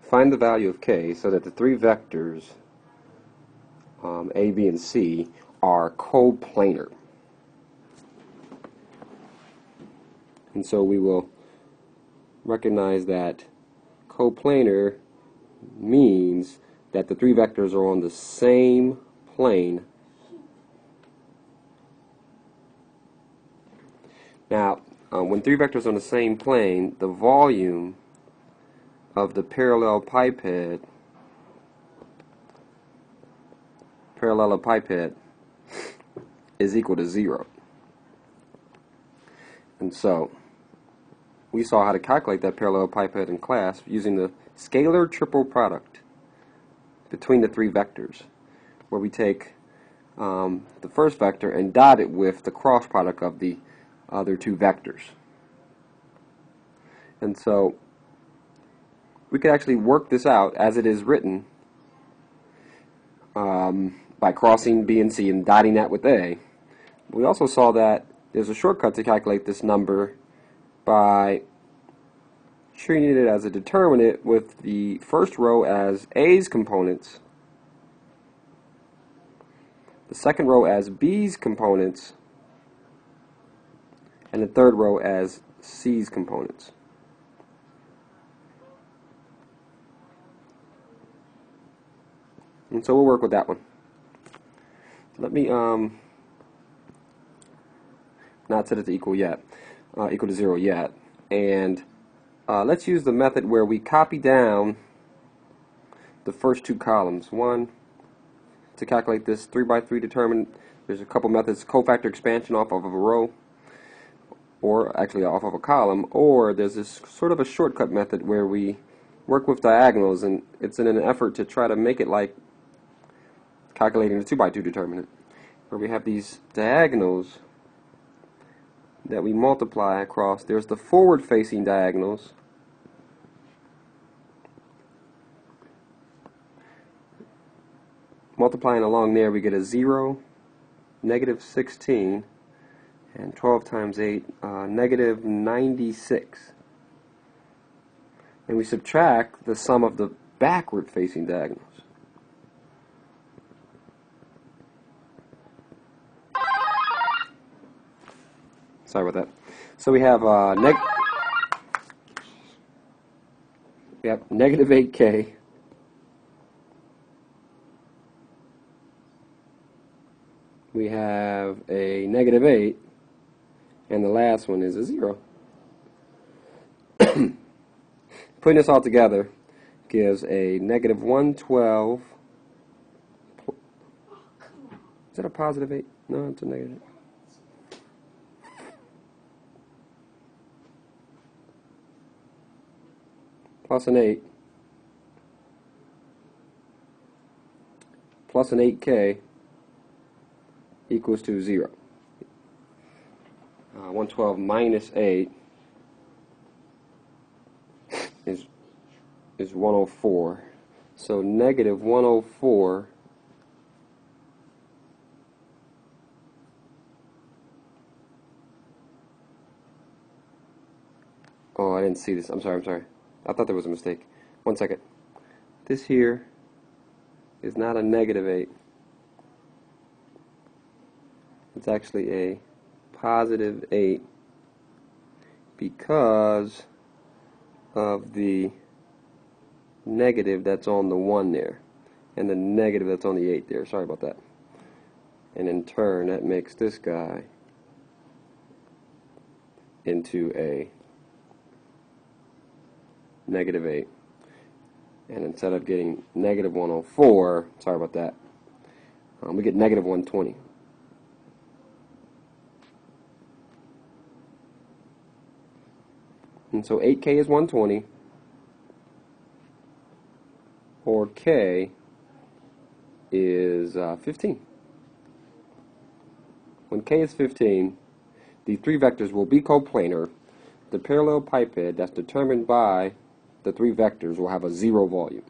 find the value of k so that the three vectors A, B, and C are coplanar. And so we will recognize that coplanar means that the three vectors are on the same plane. Now, when three vectors are on the same plane, the volume of the parallelepiped is equal to 0. And so, we saw how to calculate that parallelepiped in class using the scalar triple product between the three vectors, where we take the first vector and dot it with the cross product of the other two vectors. And so we could actually work this out as it is written by crossing B and C and dotting that with A. We also saw that there's a shortcut to calculate this number by treating it as a determinant with the first row as A's components, the second row as B's components, and the third row as C's components. And so we'll work with that one. Let me not set it to equal to 0 yet, and let's use the method where we copy down the first two columns. One, to calculate this 3 by 3 determinant, there's a couple methods: cofactor expansion off of a row, or actually off of a column, or there's this sort of a shortcut method where we work with diagonals, and it's in an effort to try to make it like calculating the 2 by 2 determinant, where we have these diagonals that we multiply across. There's the forward-facing diagonals, multiplying along there we get a 0, negative 16, and 12 times 8, negative 96. And we subtract the sum of the backward-facing diagonals. Sorry about that. So we have negative 8k we have a negative 8, and the last one is a 0. Putting this all together gives a negative 112. Is that a positive 8? No, it's a negative 8. Plus an 8, plus an 8k equals to 0. 112 minus 8 is 104. So negative 104 oh, I didn't see this. I'm sorry. I thought there was a mistake. One second. This here is not a negative 8. It's actually a positive 8 because of the negative that's on the 1 there and the negative that's on the 8 there. Sorry about that. And in turn, that makes this guy into a negative 8, and instead of getting negative 104, sorry about that, we get negative 120. And so 8k is 120, or k is 15. When k is 15, the three vectors will be coplanar. The parallelepiped that's determined by the three vectors will have a 0 volume.